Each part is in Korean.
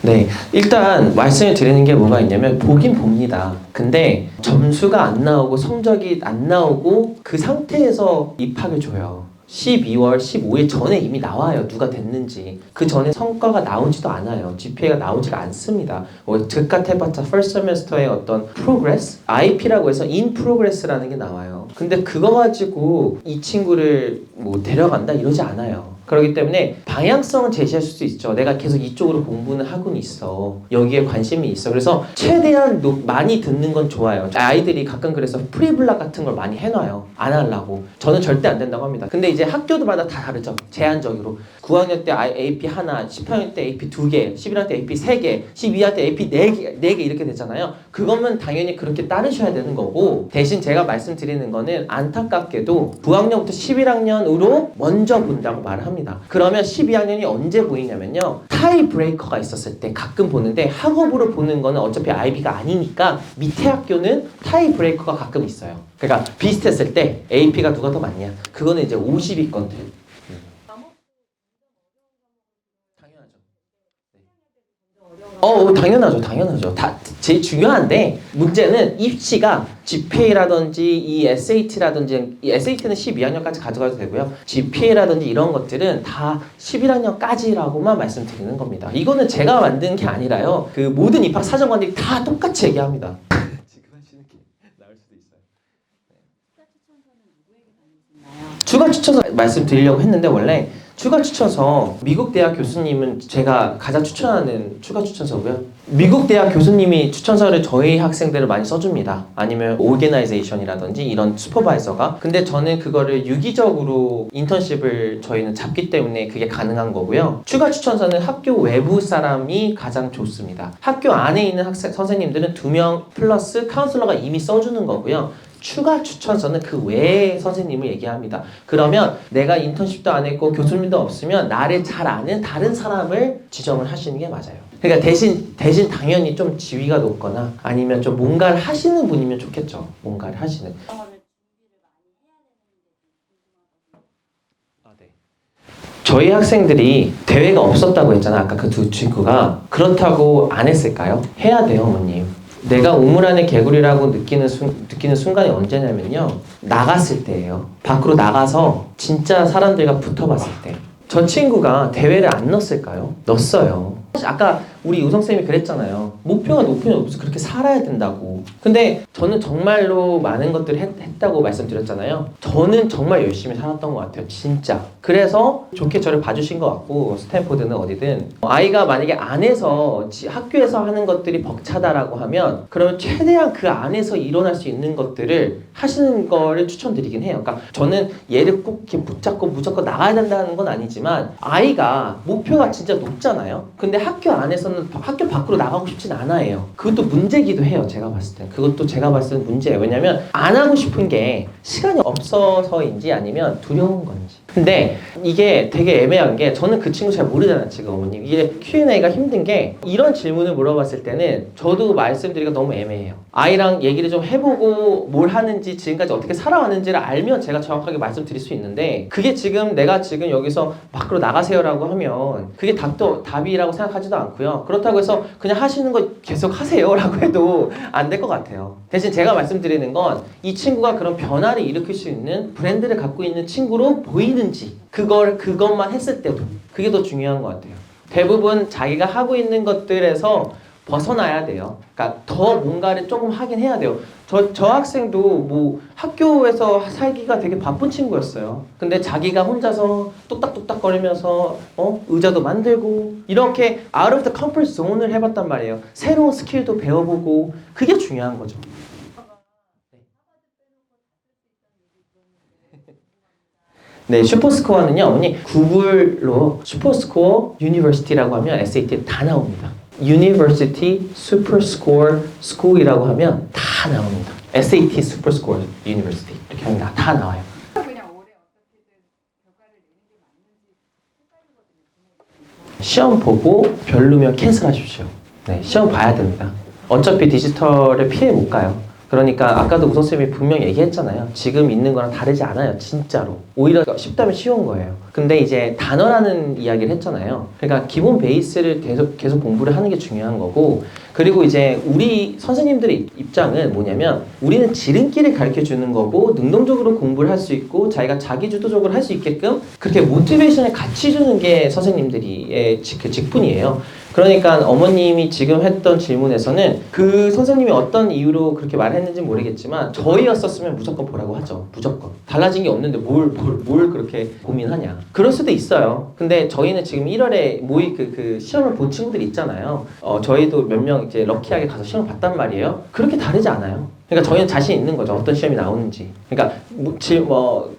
네, 일단 말씀을 드리는 게 뭐가 있냐면 보긴 봅니다. 근데 점수가 안 나오고 성적이 안 나오고 그 상태에서 입학을 줘요. 12월 15일 전에 이미 나와요. 누가 됐는지. 그 전에 성과가 나오지도 않아요. GPA가 나오지가 않습니다. 즉각 해봤자 first semester의 어떤 progress? IP라고 해서 in progress라는 게 나와요. 근데 그거 가지고 이 친구를 뭐 데려간다 이러지 않아요. 그렇기 때문에 방향성은 제시할 수 있죠. 내가 계속 이쪽으로 공부는 하고는 있어. 여기에 관심이 있어. 그래서 최대한 많이 듣는 건 좋아요. 아이들이 가끔 그래서 프리블락 같은 걸 많이 해놔요. 안 하려고. 저는 절대 안 된다고 합니다. 근데 이제 학교마다 다 다르죠. 제한적으로. 9학년 때 AP 하나, 10학년 때 AP 2개, 11학년 때 AP 3개, 12학년 때 AP 4개 이렇게 되잖아요. 그거면 당연히 그렇게 따르셔야 되는 거고, 대신 제가 말씀드리는 거는 안타깝게도 9학년부터 11학년으로 먼저 본다고 말을 합니다. 그러면 12학년이 언제 보이냐면요, 타이 브레이커가 있었을 때 가끔 보는데, 학업으로 보는 거는 어차피 IB가 아니니까 밑에 학교는 타이 브레이커가 가끔 있어요. 그러니까 비슷했을 때 AP가 누가 더 많냐, 그거는 이제 50위권들. 당연하죠. 다 제일 중요한데, 문제는 입시가 GPA라든지 이 SAT라든지, 이 SAT는 12학년까지 가져가도 되고요. GPA라든지 이런 것들은 다 11학년까지라고만 말씀드리는 겁니다. 이거는 제가 만든 게 아니라요. 그 모든 입학 사정관들이 다 똑같이 얘기합니다. 지금 하시는 게 나을 수도 있어요. 추가 추천서 말씀드리려고 했는데, 원래 추가 추천서 미국 대학 교수님은 제가 가장 추천하는 추가 추천서고요. 미국 대학 교수님이 추천서를 저희 학생들을 많이 써줍니다. 아니면 오르게나이제이션이라든지 이런 슈퍼바이저가. 근데 저는 그거를 유기적으로 인턴십을 저희는 잡기 때문에 그게 가능한 거고요. 추가 추천서는 학교 외부 사람이 가장 좋습니다. 학교 안에 있는 학생 선생님들은 2명 플러스 카운슬러가 이미 써주는 거고요. 추가 추천서는 그 외의 선생님을 얘기합니다. 그러면 내가 인턴십도 안 했고 교수님도 없으면 나를 잘 아는 다른 사람을 지정을 하시는 게 맞아요. 그러니까 대신 당연히 좀 지위가 높거나 아니면 좀 뭔가를 하시는 분이면 좋겠죠. 뭔가를 하시는. 저희 학생들이 대회가 없었다고 했잖아. 아까 그 두 친구가. 그렇다고 안 했을까요? 해야 돼요, 어머님. 내가 우물 안의 개구리라고 느끼는 순간이 언제냐면요, 나갔을 때예요. 밖으로 나가서 진짜 사람들과 붙어봤을 때. 저 친구가 대회를 안 넣었을까요? 넣었어요. 아까 우리 우성쌤이 그랬잖아요. 목표가 높으면 높아서 그렇게 살아야 된다고. 근데 저는 정말로 많은 것들을 했다고 말씀드렸잖아요. 저는 정말 열심히 살았던 것 같아요. 진짜. 그래서 좋게 저를 봐주신 것 같고, 스탠포드는 어디든. 아이가 만약에 안에서 학교에서 하는 것들이 벅차다라고 하면, 그러면 최대한 그 안에서 일어날 수 있는 것들을 하시는 거를 추천드리긴 해요. 그러니까 저는 얘를 꼭 이렇게 붙잡고 무조건 나가야 된다는 건 아니지만, 아이가 목표가 진짜 높잖아요. 근데 학교 안에서는 학교 밖으로 나가고 싶진 않아요. 그것도 문제기도 해요. 제가 봤을 때. 그것도 제가 봤을 때 문제예요. 왜냐면 안 하고 싶은 게 시간이 없어서인지 아니면 두려운 건지. 근데 이게 되게 애매한 게, 저는 그 친구 잘 모르잖아요, 지금 어머님. 이게 Q&A가 힘든 게, 이런 질문을 물어봤을 때는 저도 말씀드리기가 너무 애매해요. 아이랑 얘기를 좀 해보고 뭘 하는지, 지금까지 어떻게 살아왔는지를 알면 제가 정확하게 말씀드릴 수 있는데, 그게 지금 내가 지금 여기서 밖으로 나가세요라고 하면 그게 답이라고 생각하지도 않고요. 그렇다고 해서 그냥 하시는 거 계속 하세요라고 해도 안 될 것 같아요. 대신 제가 말씀드리는 건, 이 친구가 그런 변화를 일으킬 수 있는 브랜드를 갖고 있는 친구로 보이는지, 그것만 했을 때도 그게 더 중요한 것 같아요. 대부분 자기가 하고 있는 것들에서 벗어나야 돼요. 그러니까 더 뭔가를 조금 하긴 해야 돼요. 저 학생도 뭐 학교에서 살기가 되게 바쁜 친구였어요. 근데 자기가 혼자서 뚝딱뚝딱 거리면서 의자도 만들고 이렇게 out of the comfort zone을 해봤단 말이에요. 새로운 스킬도 배워보고, 그게 중요한 거죠. 네, 슈퍼스코어는요, 어머니 구글로 슈퍼스코어 유니버시티라고 하면 SAT 다 나옵니다. University Superscore School이라고 하면 다 나옵니다. SAT Superscore University 이렇게 하면 다 나와요. 시험 보고 별로면 캔슬하십시오. 네, 시험 봐야 됩니다. 어차피 디지털을 피해 못 가요. 그러니까 아까도 우성쌤이 분명 얘기했잖아요. 지금 있는 거랑 다르지 않아요. 진짜로. 오히려 쉽다면 쉬운 거예요. 근데 이제 단어라는 이야기를 했잖아요. 그러니까 기본 베이스를 계속 공부를 하는 게 중요한 거고, 그리고 이제 우리 선생님들의 입장은 뭐냐면 우리는 지름길을 가르쳐 주는 거고 능동적으로 공부를 할 수 있고 자기가 자기주도적으로 할 수 있게끔 그렇게 모티베이션을 같이 주는 게 선생님들의 그 직분이에요. 그러니까 어머님이 지금 했던 질문에서는 그 선생님이 어떤 이유로 그렇게 말했는지 모르겠지만 저희였었으면 무조건 보라고 하죠. 무조건. 달라진 게 없는데 뭘 그렇게 고민하냐. 그럴 수도 있어요. 근데 저희는 지금 1월에 그 시험을 본 친구들이 있잖아요. 저희도 몇 명 이제 럭키하게 가서 시험을 봤단 말이에요. 그렇게 다르지 않아요. 그러니까 저희는 자신 있는 거죠. 어떤 시험이 나오는지. 그러니까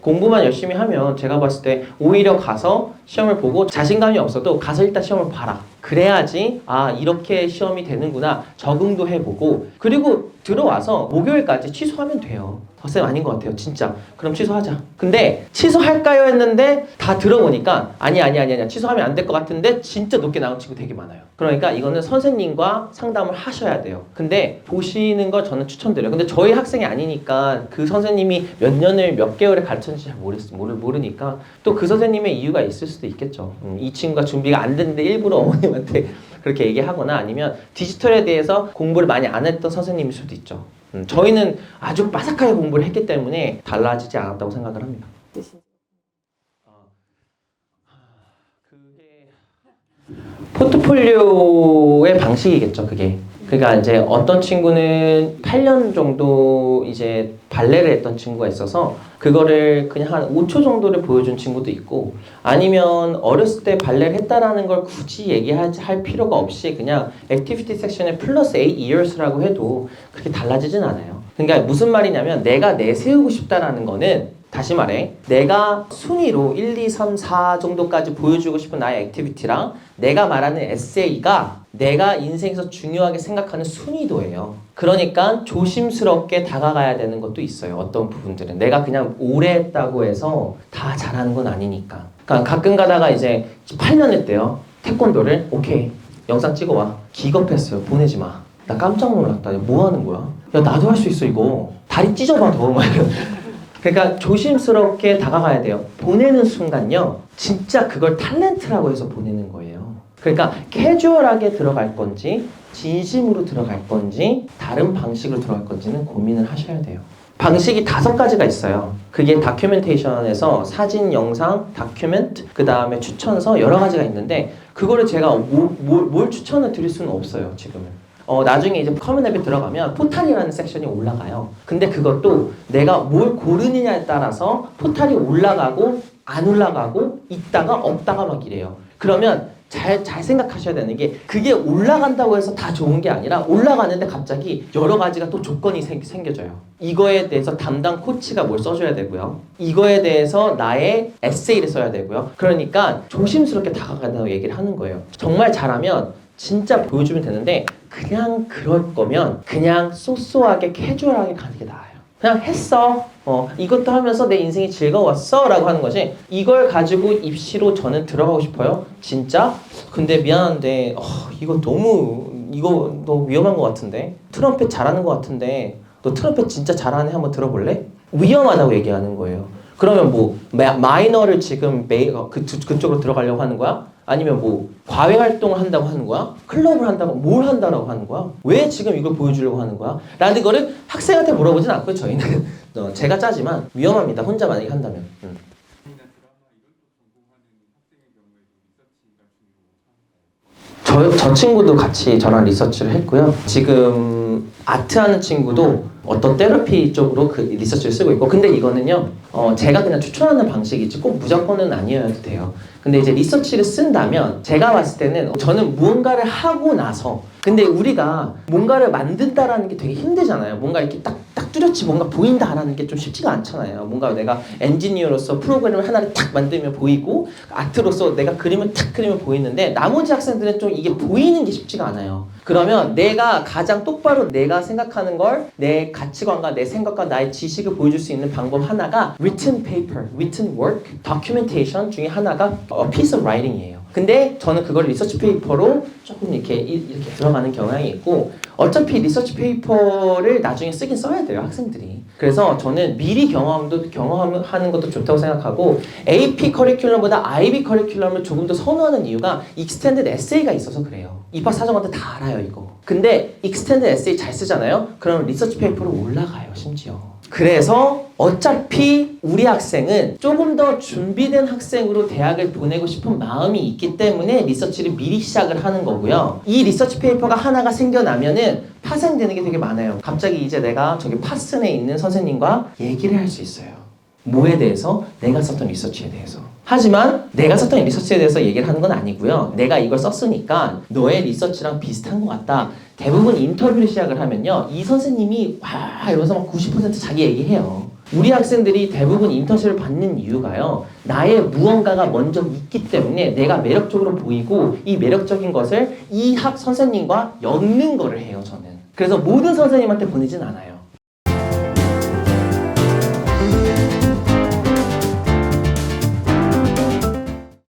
공부만 열심히 하면 제가 봤을 때 오히려 가서 시험을 보고 자신감이 없어도 가서 일단 시험을 봐라. 그래야지 이렇게 시험이 되는구나 적응도 해보고 그리고 들어와서 목요일까지 취소하면 돼요. 쌤 아닌 것 같아요. 진짜. 그럼 취소하자. 근데 취소할까요? 했는데 다 들어보니까 아니 취소하면 안 될 것 같은데 진짜 높게 나온 친구 되게 많아요. 그러니까 이거는 선생님과 상담을 하셔야 돼요. 근데 보시는 걸 저는 추천드려요. 근데 저희 학생이 아니니까 그 선생님이 몇 년을 몇 개월을 가르쳤는지 잘 모르니까 또 그 선생님의 이유가 있을 수도 있겠죠. 이 친구가 준비가 안 됐는데 일부러 어머님한테 그렇게 얘기하거나 아니면 디지털에 대해서 공부를 많이 안 했던 선생님일 수도 있죠. 저희는 아주 빠삭하게 공부를 했기 때문에 달라지지 않았다고 생각을 합니다. 그게 포트폴리오의 방식이겠죠, 그게. 그러니까 이제 어떤 친구는 8년 정도 이제 발레를 했던 친구가 있어서 그거를 그냥 한 5초 정도를 보여준 친구도 있고 아니면 어렸을 때 발레를 했다라는 걸 굳이 얘기할 필요가 없이 그냥 액티비티 섹션에 플러스 8 years라고 해도 그렇게 달라지진 않아요. 그러니까 무슨 말이냐면 내가 내세우고 싶다라는 거는 다시 말해 내가 순위로 1, 2, 3, 4 정도까지 보여주고 싶은 나의 액티비티랑 내가 말하는 에세이가 내가 인생에서 중요하게 생각하는 순위도예요. 그러니까 조심스럽게 다가가야 되는 것도 있어요. 어떤 부분들은 내가 그냥 오래 했다고 해서 다 잘하는 건 아니니까. 그러니까 가끔 가다가 이제 8년 했대요. 태권도를. 오케이 영상 찍어와. 기겁했어요. 보내지 마. 나 깜짝 놀랐다. 뭐 하는 거야? 야 나도 할 수 있어 이거. 다리 찢어봐 더. 그러니까 조심스럽게 다가가야 돼요. 보내는 순간요. 진짜 그걸 탤런트라고 해서 보내는 거예요. 그러니까 캐주얼하게 들어갈 건지 진심으로 들어갈 건지 다른 방식으로 들어갈 건지는 고민을 하셔야 돼요. 방식이 5가지가 있어요. 그게 다큐멘테이션에서 사진, 영상, 다큐멘트, 그 다음에 추천서 여러 가지가 있는데 그거를 제가 뭘 추천을 드릴 수는 없어요. 지금은. 나중에 이제 커먼 앱에 들어가면 포탈이라는 섹션이 올라가요. 근데 그것도 내가 뭘 고르느냐에 따라서 포탈이 올라가고 안 올라가고 있다가 없다가 막 이래요. 그러면 잘 생각하셔야 되는 게 그게 올라간다고 해서 다 좋은 게 아니라 올라가는데 갑자기 여러 가지가 또 조건이 생겨져요. 이거에 대해서 담당 코치가 뭘 써줘야 되고요. 이거에 대해서 나의 에세이를 써야 되고요. 그러니까 조심스럽게 다가간다고 얘기를 하는 거예요. 정말 잘하면 진짜 보여주면 되는데 그냥 그럴 거면 그냥 쏘쏘하게 캐주얼하게 가는 게 나아요. 그냥 했어. 이것도 하면서 내 인생이 즐거웠어 라고 하는 거지. 이걸 가지고 입시로 저는 들어가고 싶어요. 진짜? 근데 미안한데 이거 너무 위험한 것 같은데. 트럼펫 잘하는 것 같은데 너 트럼펫 진짜 잘하네 한번 들어볼래? 위험하다고 얘기하는 거예요. 그러면 뭐 마이너를 지금 그쪽으로 들어가려고 하는 거야? 아니면 뭐 과외 활동을 한다고 하는 거야? 클럽을 한다고 뭘 한다라고 하는 거야? 왜 지금 이걸 보여주려고 하는 거야? 라는 거를 학생한테 물어보진 않고요. 저희는 제가 짜지만 위험합니다. 혼자 만약에 한다면. 저 친구도 같이 저랑 리서치를 했고요. 지금 아트하는 친구도 어떤 테라피 쪽으로 그 리서치를 쓰고 있고 근데 이거는요 제가 그냥 추천하는 방식이지 꼭 무조건은 아니어도 돼요. 근데 이제 리서치를 쓴다면 제가 봤을 때는 저는 무언가를 하고 나서 근데 우리가 뭔가를 만든다라는 게 되게 힘들잖아요. 뭔가 이렇게 딱 뚜렷이 뭔가 보인다라는 게 좀 쉽지가 않잖아요. 뭔가 내가 엔지니어로서 프로그램을 하나를 탁 만들면 보이고 아트로서 내가 그림을 탁 그리면 보이는데 나머지 학생들은 좀 이게 보이는 게 쉽지가 않아요. 그러면 내가 가장 똑바로 내가 생각하는 걸 내 가치관과 내 생각과 나의 지식을 보여줄 수 있는 방법 하나가 written paper, written work, documentation 중에 하나가 a piece of writing이에요. 근데 저는 그걸 리서치 페이퍼로 조금 이렇게 들어가는 경향이 있고 어차피 리서치 페이퍼를 나중에 쓰긴 써야 돼요, 학생들이. 그래서 저는 미리 경험하는 것도 좋다고 생각하고 AP 커리큘럼보다 IB 커리큘럼을 조금 더 선호하는 이유가 익스텐드 에세이가 있어서 그래요. 입학 사정관들 다 알아요, 이거. 근데 익스텐드 에세이 잘 쓰잖아요? 그럼 리서치 페이퍼로 올라가요, 심지어. 그래서 어차피 우리 학생은 조금 더 준비된 학생으로 대학을 보내고 싶은 마음이 있기 때문에 리서치를 미리 시작을 하는 거고요. 이 리서치 페이퍼가 하나가 생겨나면은 파생되는 게 되게 많아요. 갑자기 이제 내가 저기 파슨에 있는 선생님과 얘기를 할 수 있어요. 뭐에 대해서? 내가 썼던 리서치에 대해서. 하지만 내가 썼던 리서치에 대해서 얘기를 하는 건 아니고요. 내가 이걸 썼으니까 너의 리서치랑 비슷한 것 같다. 대부분 인터뷰를 시작을 하면요. 이 선생님이 와 이러면서 막 90% 자기 얘기해요. 우리 학생들이 대부분 인턴십을 받는 이유가요. 나의 무언가가 먼저 있기 때문에 내가 매력적으로 보이고 이 매력적인 것을 이 학 선생님과 엮는 거를 해요, 저는. 그래서 모든 선생님한테 보내진 않아요.